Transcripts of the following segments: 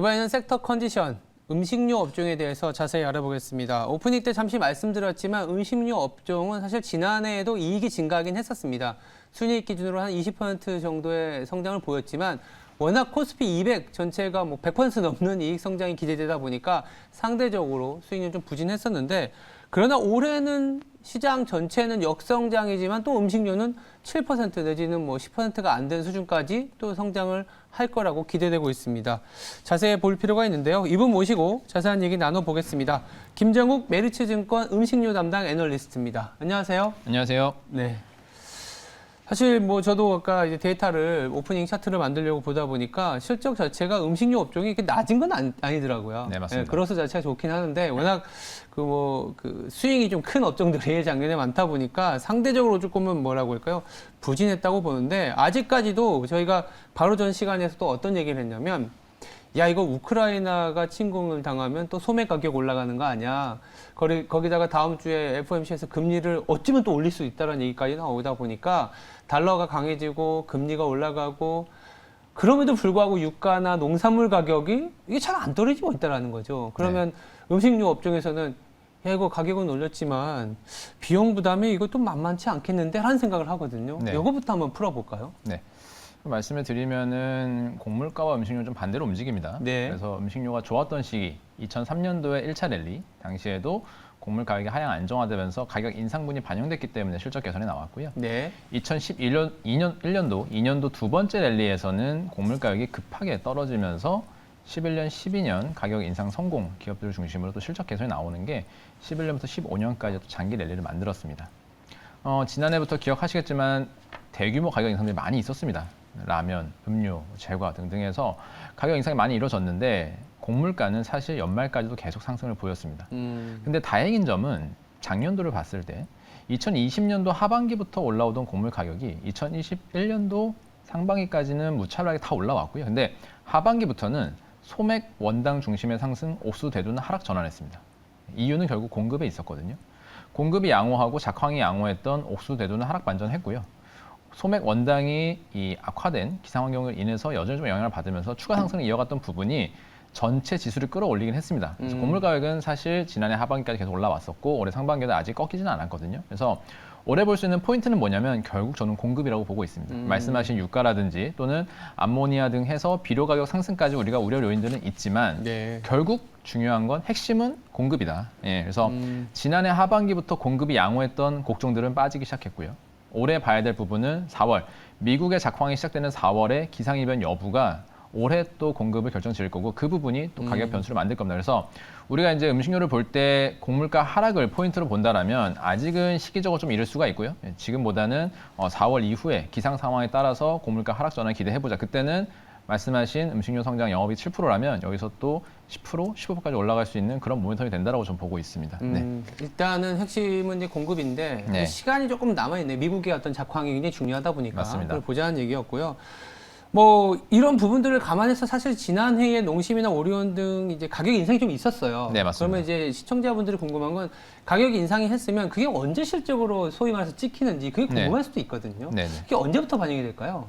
이번에는 섹터 컨디션, 음식료 업종에 대해서 자세히 알아보겠습니다. 오프닝 때 잠시 말씀드렸지만 음식료 업종은 사실 지난해에도 이익이 증가하긴 했었습니다. 순이익 기준으로 한 20% 정도의 성장을 보였지만 워낙 코스피 200 전체가 100% 넘는 이익 성장이 기대되다 보니까 상대적으로 수익률이 좀 부진했었는데, 그러나 올해는 시장 전체는 역성장이지만 또 음식료는 7% 내지는 10%가 안 된 수준까지 또 성장을 할 거라고 기대되고 있습니다. 자세히 볼 필요가 있는데요. 이분 모시고 자세한 얘기 나눠보겠습니다. 김정욱 메리츠증권 음식료 담당 애널리스트입니다. 안녕하세요. 안녕하세요. 네. 사실 저도 아까 이제 데이터를 오프닝 차트를 만들려고 보다 보니까 실적 자체가 음식료 업종이 이렇게 낮은 건 아니더라고요. 네, 맞습니다. 그로스 자체가 좋긴 하는데 워낙 그 수익이 좀 큰 업종들이 작년에 많다 보니까 상대적으로 조금은 뭐라고 할까요? 부진했다고 보는데, 아직까지도 저희가 바로 전 시간에서도 어떤 얘기를 했냐면, 야, 이거 우크라이나가 침공을 당하면 또 소매 가격 올라가는 거 아니야. 거기다가 다음 주에 FOMC에서 금리를 어쩌면 또 올릴 수 있다는 얘기까지 나오다 보니까 달러가 강해지고 금리가 올라가고, 그럼에도 불구하고 유가나 농산물 가격이 이게 잘 안 떨어지고 있다는 거죠. 그러면 음식료 업종에서는 야, 이거 가격은 올렸지만 비용 부담이 이것도 만만치 않겠는데 하는 생각을 하거든요. 네. 이거부터 한번 풀어볼까요? 네. 말씀을 드리면은 곡물가와 음식료 좀 반대로 움직입니다. 네. 그래서 음식료가 좋았던 시기, 2003년도에 1차 랠리, 당시에도 곡물 가격이 하향 안정화되면서 가격 인상분이 반영됐기 때문에 실적 개선이 나왔고요. 네. 2년도 두 번째 랠리에서는 곡물 가격이 급하게 떨어지면서 11년, 12년 가격 인상 성공 기업들을 중심으로 또 실적 개선이 나오는 게 11년부터 15년까지 또 장기 랠리를 만들었습니다. 지난해부터 기억하시겠지만 대규모 가격 인상들이 많이 있었습니다. 라면, 음료, 제과 등등 해서 가격 인상이 많이 이루어졌는데 곡물가는 사실 연말까지도 계속 상승을 보였습니다. 근데 다행인 점은 작년도를 봤을 때 2020년도 하반기부터 올라오던 곡물 가격이 2021년도 상반기까지는 무차별하게 다 올라왔고요. 근데 하반기부터는 소맥 원당 중심의 상승, 옥수수 대두는 하락 전환했습니다. 이유는 결국 공급에 있었거든요. 공급이 양호하고 작황이 양호했던 옥수수 대두는 하락 반전했고요. 소맥 원당이 이 악화된 기상 환경을 인해서 여전히 좀 영향을 받으면서 추가 상승을 이어갔던 부분이 전체 지수를 끌어올리긴 했습니다. 그래서 곡물 가격은 사실 지난해 하반기까지 계속 올라왔었고 올해 상반기에도 아직 꺾이지는 않았거든요. 그래서 올해 볼 수 있는 포인트는 뭐냐면 결국 저는 공급이라고 보고 있습니다. 말씀하신 유가라든지 또는 암모니아 등 해서 비료 가격 상승까지 우리가 우려 요인들은 있지만 결국 중요한 건 핵심은 공급이다. 그래서 지난해 하반기부터 공급이 양호했던 곡종들은 빠지기 시작했고요. 올해 봐야 될 부분은 4월, 미국의 작황이 시작되는 4월에 기상이변 여부가 올해 또 공급을 결정 지을 거고 그 부분이 또 가격 변수를 만들 겁니다. 그래서 우리가 이제 음식료를 볼 때 곡물가 하락을 포인트로 본다라면 아직은 시기적으로 좀 이를 수가 있고요. 지금보다는 4월 이후에 기상 상황에 따라서 곡물가 하락 전환 기대해보자. 그때는 말씀하신 음식료 성장 영업이 7%라면 여기서 또 10%, 15%까지 올라갈 수 있는 그런 모멘텀이 된다라고 좀 보고 있습니다. 일단은 핵심은 이제 공급인데 네. 시간이 조금 남아있네. 미국의 어떤 작황이 굉장히 중요하다 보니까 맞습니다. 그걸 보자는 얘기였고요. 이런 부분들을 감안해서 사실 지난해에 농심이나 오리온 등 이제 가격 인상이 좀 있었어요. 네, 맞습니다. 그러면 이제 시청자분들이 궁금한 건 가격 인상이 했으면 그게 언제 실적으로 소위 말해서 찍히는지 그게 궁금할 수도 있거든요. 네네. 그게 언제부터 반영이 될까요?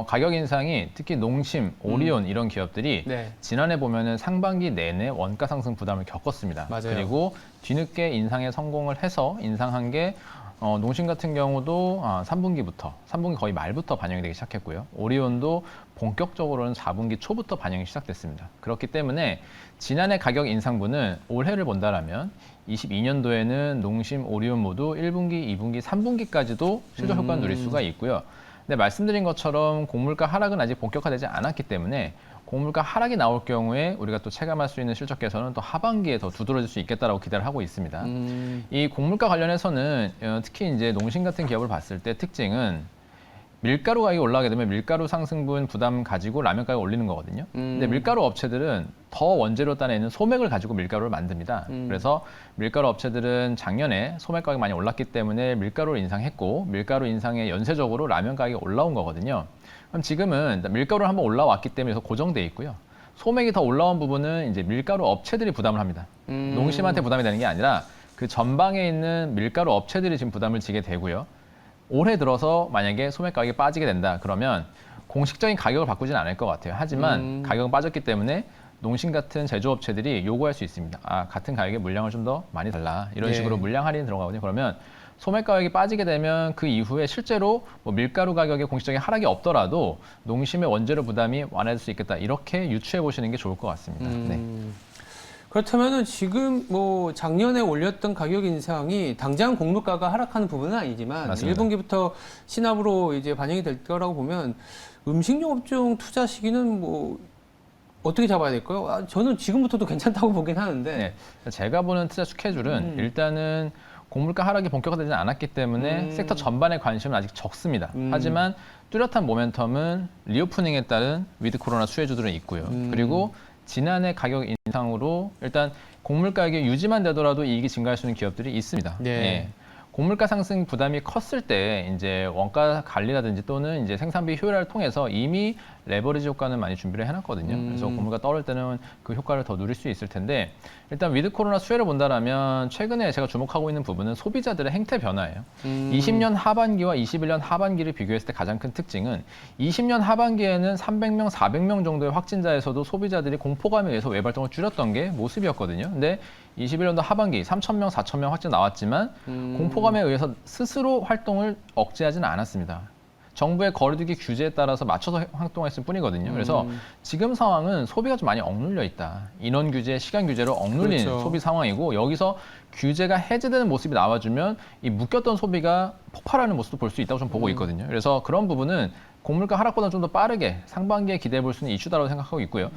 가격 인상이 특히 농심, 오리온 이런 기업들이 지난해 보면은 상반기 내내 원가 상승 부담을 겪었습니다. 맞아요. 그리고 뒤늦게 인상에 성공을 해서 인상한 게 농심 같은 경우도 3분기 거의 말부터 반영이 되기 시작했고요. 오리온도 본격적으로는 4분기 초부터 반영이 시작됐습니다. 그렇기 때문에 지난해 가격 인상분은 올해를 본다라면 22년도에는 농심, 오리온 모두 1분기, 2분기, 3분기까지도 실적 효과를 누릴 수가 있고요. 근데 말씀드린 것처럼 곡물가 하락은 아직 본격화되지 않았기 때문에 곡물가 하락이 나올 경우에 우리가 또 체감할 수 있는 실적 개선은 또 하반기에 더 두드러질 수 있겠다라고 기대를 하고 있습니다. 이 곡물가 관련해서는 특히 이제 농심 같은 기업을 봤을 때 특징은 밀가루 가격이 올라가게 되면 밀가루 상승분 부담 가지고 라면 가격 올리는 거거든요. 근데 밀가루 업체들은 더 원재료 따내는 소맥을 가지고 밀가루를 만듭니다. 그래서 밀가루 업체들은 작년에 소맥 가격이 많이 올랐기 때문에 밀가루를 인상했고 밀가루 인상에 연쇄적으로 라면 가격이 올라온 거거든요. 그럼 지금은 밀가루를 한번 올라왔기 때문에 고정돼 있고요. 소맥이 더 올라온 부분은 이제 밀가루 업체들이 부담을 합니다. 농심한테 부담이 되는 게 아니라 그 전방에 있는 밀가루 업체들이 지금 부담을 지게 되고요. 올해 들어서 만약에 소맥 가격이 빠지게 된다 그러면 공식적인 가격을 바꾸지는 않을 것 같아요. 하지만 가격은 빠졌기 때문에 농심 같은 제조업체들이 요구할 수 있습니다. 아, 같은 가격에 물량을 좀 더 많이 달라. 이런 네. 식으로 물량 할인이 들어가거든요. 그러면 소매 가격이 빠지게 되면 그 이후에 실제로 뭐 밀가루 가격의 공식적인 하락이 없더라도 농심의 원재료 부담이 완화될 수 있겠다. 이렇게 유추해 보시는 게 좋을 것 같습니다. 네. 그렇다면은 지금 뭐 작년에 올렸던 가격 인상이 당장 곡물가가 하락하는 부분은 아니지만 맞습니다. 1분기부터 시납으로 이제 반영이 될 거라고 보면 음식료 업종 투자 시기는 뭐 어떻게 잡아야 될까요? 아, 저는 지금부터도 괜찮다고 보긴 하는데. 네. 제가 보는 투자 스케줄은 일단은 곡물가 하락이 본격화되지 않았기 때문에 섹터 전반의 관심은 아직 적습니다. 하지만 뚜렷한 모멘텀은 리오프닝에 따른 위드 코로나 수혜주들은 있고요. 그리고 지난해 가격 인상으로 일단 곡물 가격이 유지만 되더라도 이익이 증가할 수 있는 기업들이 있습니다. 네. 예. 곡물가 상승 부담이 컸을 때 이제 원가 관리라든지 또는 이제 생산비 효율화를 통해서 이미 레버리지 효과는 많이 준비를 해놨거든요. 그래서 곡물가 떨어질 때는 그 효과를 더 누릴 수 있을 텐데 일단 위드 코로나 수혜를 본다라면 최근에 제가 주목하고 있는 부분은 소비자들의 행태 변화예요. 20년 하반기와 21년 하반기를 비교했을 때 가장 큰 특징은 20년 하반기에는 300명, 400명 정도의 확진자에서도 소비자들이 공포감에 의해서 외발동을 줄였던 게 모습이었거든요. 근데 21년도 하반기 3,000명, 4,000명 확진 나왔지만 공포감에 의해서 스스로 활동을 억제하지는 않았습니다. 정부의 거리두기 규제에 따라서 맞춰서 활동했을 뿐이거든요. 그래서 지금 상황은 소비가 좀 많이 억눌려 있다. 인원 규제, 시간 규제로 억눌린 그렇죠. 소비 상황이고 여기서 규제가 해제되는 모습이 나와주면 이 묶였던 소비가 폭발하는 모습도 볼 수 있다고 좀 보고 있거든요. 그래서 그런 부분은 곡물가 하락보다 좀 더 빠르게 상반기에 기대해 볼 수 있는 이슈다라고 생각하고 있고요.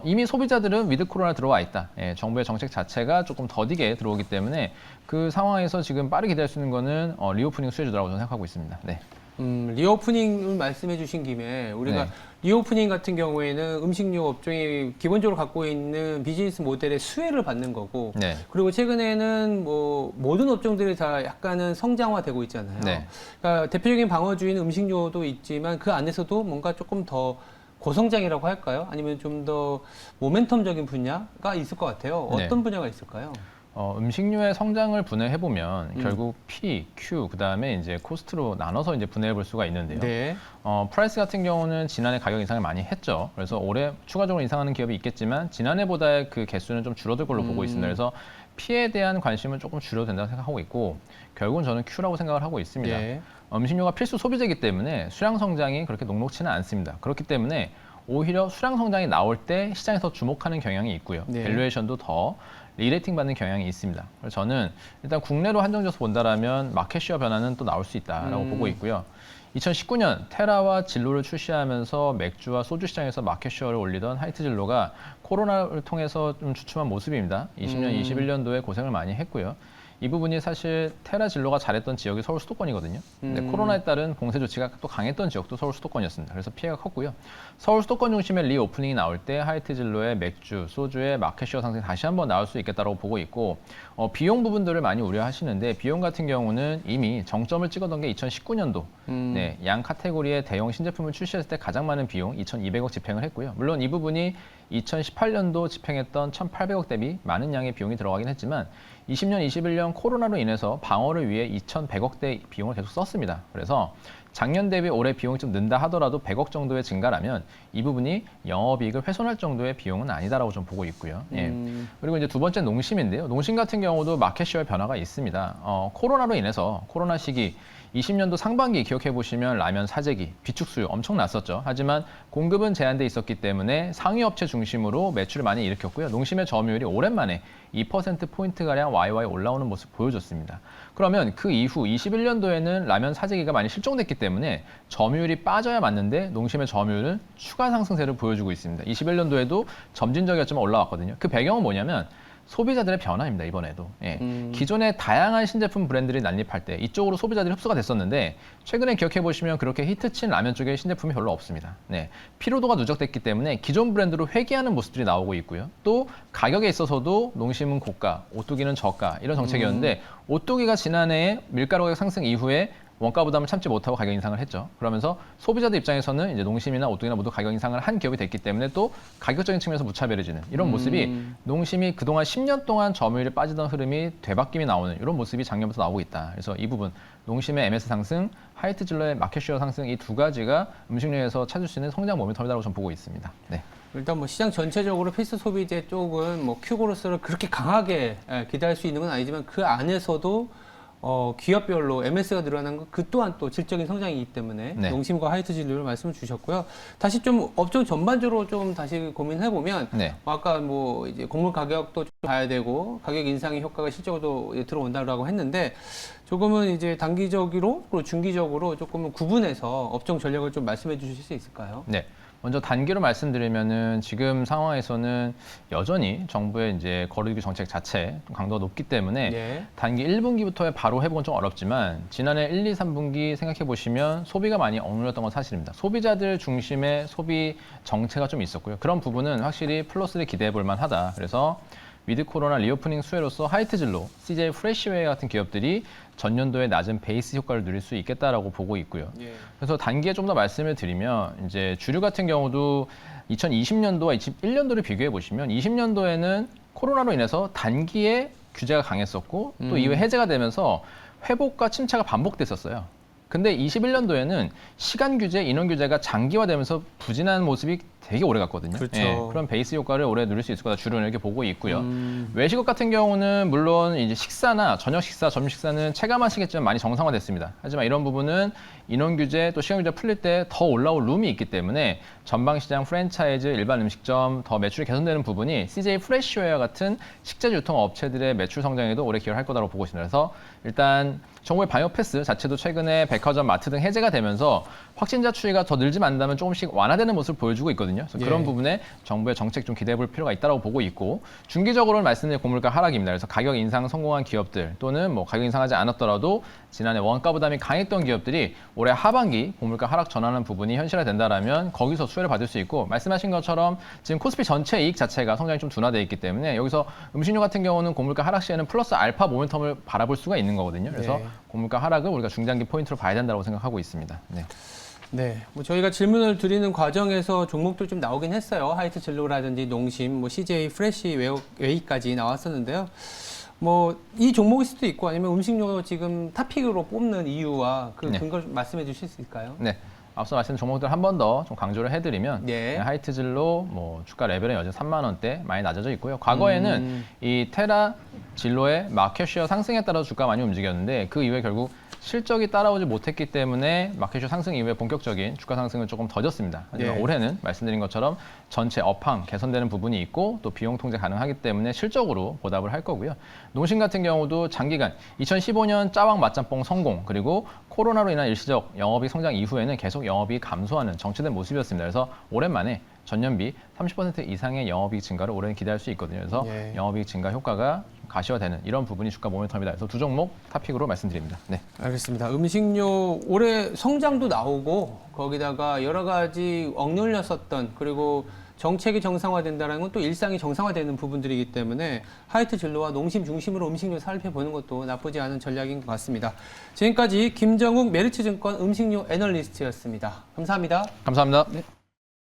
이미 소비자들은 위드 코로나 들어와 있다. 예, 정부의 정책 자체가 조금 더디게 들어오기 때문에 그 상황에서 지금 빠르게 기대할 수 있는 거는 리오프닝 수혜주다라고 저는 생각하고 있습니다. 네. 리오프닝을 말씀해 주신 김에 우리가 네. 리오프닝 같은 경우에는 음식료 업종이 기본적으로 갖고 있는 비즈니스 모델의 수혜를 받는 거고 네. 그리고 최근에는 뭐 모든 업종들이 다 약간은 성장화되고 있잖아요. 네. 그러니까 대표적인 방어주인 음식료도 있지만 그 안에서도 뭔가 조금 더 고성장이라고 할까요? 아니면 좀 더 모멘텀적인 분야가 있을 것 같아요. 네. 어떤 분야가 있을까요? 음식료의 성장을 분해해 보면 결국 P, Q 그다음에 이제 코스트로 나눠서 이제 분해해 볼 수가 있는데요. 네. 프라이스 같은 경우는 지난해 가격 인상을 많이 했죠. 그래서 올해 추가적으로 인상하는 기업이 있겠지만 지난해보다의 그 개수는 좀 줄어들 걸로 보고 있습니다. 그래서 P에 대한 관심은 조금 줄여도 된다고 생각하고 있고 결국은 저는 Q라고 생각을 하고 있습니다. 네. 음식료가 필수 소비재이기 때문에 수량 성장이 그렇게 녹록지는 않습니다. 그렇기 때문에 오히려 수량 성장이 나올 때 시장에서 주목하는 경향이 있고요. 네. 밸류에이션도 더 리레이팅 받는 경향이 있습니다. 그래서 저는 일단 국내로 한정져서 본다라면 마켓시어 변화는 또 나올 수 있다라고 보고 있고요. 2019년 테라와 진로를 출시하면서 맥주와 소주 시장에서 마켓시어를 올리던 하이트진로가 코로나를 통해서 좀 주춤한 모습입니다. 20년, 21년도에 고생을 많이 했고요. 이 부분이 사실 테라 진로가 잘했던 지역이 서울 수도권이거든요. 근데 코로나에 따른 봉쇄 조치가 또 강했던 지역도 서울 수도권이었습니다. 그래서 피해가 컸고요. 서울 수도권 중심의 리오프닝이 나올 때 하이트 진로의 맥주, 소주의 마켓시어 상승이 다시 한번 나올 수 있겠다고 보고 있고 비용 부분들을 많이 우려하시는데 비용 같은 경우는 이미 정점을 찍었던 게 2019년도 네, 양 카테고리의 대형 신제품을 출시했을 때 가장 많은 비용 2,200억 집행을 했고요. 물론 이 부분이 2018년도 집행했던 1,800억 대비 많은 양의 비용이 들어가긴 했지만 20년, 21년 코로나로 인해서 방어를 위해 2,100억대 비용을 계속 썼습니다. 그래서 작년 대비 올해 비용이 좀 는다 하더라도 100억 정도의 증가라면 이 부분이 영업이익을 훼손할 정도의 비용은 아니다라고 좀 보고 있고요. 예. 그리고 이제 두 번째 농심인데요. 농심 같은 경우도 마켓시어 변화가 있습니다. 코로나로 인해서 코로나 시기 20년도 상반기 기억해 보시면 라면 사재기, 비축수요 엄청 났었죠. 하지만 공급은 제한돼 있었기 때문에 상위 업체 중심으로 매출을 많이 일으켰고요. 농심의 점유율이 오랜만에 2%포인트가량 YY 올라오는 모습 보여줬습니다. 그러면 그 이후 21년도에는 라면 사재기가 많이 실종됐기 때문에 점유율이 빠져야 맞는데 농심의 점유율은 추가 상승세를 보여주고 있습니다. 21년도에도 점진적이었지만 올라왔거든요. 그 배경은 뭐냐면 소비자들의 변화입니다. 이번에도 예. 기존의 다양한 신제품 브랜드들이 난립할 때 이쪽으로 소비자들이 흡수가 됐었는데 최근에 기억해 보시면 그렇게 히트친 라면 쪽에 신제품이 별로 없습니다. 네. 피로도가 누적됐기 때문에 기존 브랜드로 회귀하는 모습들이 나오고 있고요. 또 가격에 있어서도 농심은 고가, 오뚜기는 저가 이런 정책이었는데 오뚜기가 지난해에 밀가루 가격 상승 이후에 원가 부담을 참지 못하고 가격 인상을 했죠. 그러면서 소비자들 입장에서는 이제 농심이나 오뚜기나 모두 가격 인상을 한 기업이 됐기 때문에 또 가격적인 측면에서 무차별해지는 이런 모습이 농심이 그동안 10년 동안 점유율이 빠지던 흐름이 되바뀜이 나오는 이런 모습이 작년부터 나오고 있다. 그래서 이 부분 농심의 MS 상승, 하이트진로의 마켓쉐어 상승 이 두 가지가 음식료에서 찾을 수 있는 성장 모멘텀이라고 저는 보고 있습니다. 네. 일단 뭐 시장 전체적으로 필수 소비재 쪽은 뭐 큐고로스를 그렇게 강하게 기대할 수 있는 건 아니지만 그 안에서도 기업별로 MS가 늘어난 것 그 또한 또 질적인 성장이기 때문에 네. 농심과 하이트 진료를 말씀을 주셨고요. 다시 좀 업종 전반적으로 좀 다시 고민해 보면 네. 아까 뭐 이제 곡물 가격도 좀 봐야 되고 가격 인상의 효과가 실적으로 들어온다라고 했는데 조금은 이제 단기적으로 그리고 중기적으로 조금은 구분해서 업종 전략을 좀 말씀해 주실 수 있을까요? 네. 먼저 단기로 말씀드리면은 지금 상황에서는 여전히 정부의 이제 거리두기 정책 자체 강도가 높기 때문에 네. 단기 1분기부터의 바로 회복은 좀 어렵지만 지난해 1, 2, 3분기 생각해 보시면 소비가 많이 억눌렸던 건 사실입니다. 소비자들 중심의 소비 정체가 좀 있었고요. 그런 부분은 확실히 플러스를 기대해 볼 만하다. 그래서 위드 코로나 리오프닝 수혜로서 하이트진로, CJ 프레시웨어 같은 기업들이 전년도에 낮은 베이스 효과를 누릴 수 있겠다라고 보고 있고요. 예. 그래서 단기에 좀 더 말씀을 드리면 이제 주류 같은 경우도 2020년도와 21년도를 비교해 보시면 20년도에는 코로나로 인해서 단기에 규제가 강했었고 또 이후에 해제가 되면서 회복과 침체가 반복됐었어요. 근데 21년도에는 시간 규제, 인원 규제가 장기화되면서 부진한 모습이 되게 오래 갔거든요. 그렇죠. 예, 그런 베이스 효과를 오래 누릴 수 있을 거다 주로는 이렇게 보고 있고요. 외식업 같은 경우는 물론 이제 식사나 저녁 식사, 점심 식사는 체감하시겠지만 많이 정상화됐습니다. 하지만 이런 부분은 인원 규제 또 시간 규제 풀릴 때 더 올라올 룸이 있기 때문에 전방시장, 프랜차이즈, 일반 음식점 더 매출이 개선되는 부분이 CJ 프레시웨어 같은 식재료 유통 업체들의 매출 성장에도 오래 기여할 거다라고 보고 있습니다. 그래서 일단 정부의 방역 패스 자체도 최근에 백화점, 마트 등 해제가 되면서 확진자 추이가 더 늘지 않는다면 조금씩 완화되는 모습을 보여주고 있거든요. 그래서 그런 예. 부분에 정부의 정책 좀 기대해 볼 필요가 있다고 보고 있고 중기적으로는 말씀드린 고물가 하락입니다. 그래서 가격 인상 성공한 기업들 또는 뭐 가격 인상하지 않았더라도 지난해 원가 부담이 강했던 기업들이 올해 하반기 고물가 하락 전환하는 부분이 현실화된다라면 거기서 수혜를 받을 수 있고 말씀하신 것처럼 지금 코스피 전체 이익 자체가 성장이 좀 둔화되어 있기 때문에 여기서 음식료 같은 경우는 고물가 하락 시에는 플러스 알파 모멘텀을 바라볼 수가 있는 거거든요. 그래서 네. 고물가 하락을 우리가 중장기 포인트로 봐야 된다고 생각하고 있습니다. 네. 네, 뭐 저희가 질문을 드리는 과정에서 종목도 좀 나오긴 했어요. 하이트 진로라든지 농심, 뭐 CJ 프레시 웨이까지 나왔었는데요. 뭐 이 종목일 수도 있고 아니면 음식료 지금 탑픽으로 뽑는 이유와 그 네. 근거 좀 말씀해 주실 수 있을까요? 네. 앞서 말씀드린 종목들 한 번 더 좀 강조를 해드리면 예. 하이트진로 뭐 주가 레벨은 여전히 3만 원대 많이 낮아져 있고요. 과거에는 이 테라 진로의 마켓쉐어 상승에 따라 주가가 많이 움직였는데 그 이후에 결국 실적이 따라오지 못했기 때문에 마켓쉐어 상승 이후에 본격적인 주가 상승은 조금 더뎠습니다. 하지만 예. 올해는 말씀드린 것처럼 전체 업황 개선되는 부분이 있고 또 비용 통제 가능하기 때문에 실적으로 보답을 할 거고요. 농심 같은 경우도 장기간 2015년 짜왕 맛짬뽕 성공 그리고 코로나로 인한 일시적 영업이익 성장 이후에는 계속 영업이익 감소하는 정체된 모습이었습니다. 그래서 오랜만에 전년비 30% 이상의 영업이익 증가를 올해는 기대할 수 있거든요. 그래서 예. 영업이익 증가 효과가 가시화되는 이런 부분이 주가 모멘텀이다. 그래서 두 종목 탑픽으로 말씀드립니다. 네. 알겠습니다. 음식료 올해 성장도 나오고 거기다가 여러 가지 억눌렸었던 그리고 정책이 정상화된다는 건 또 일상이 정상화되는 부분들이기 때문에 하이트 진로와 농심 중심으로 음식료 살펴보는 것도 나쁘지 않은 전략인 것 같습니다. 지금까지 김정욱 메리츠증권 음식료 애널리스트였습니다. 감사합니다. 감사합니다. 네.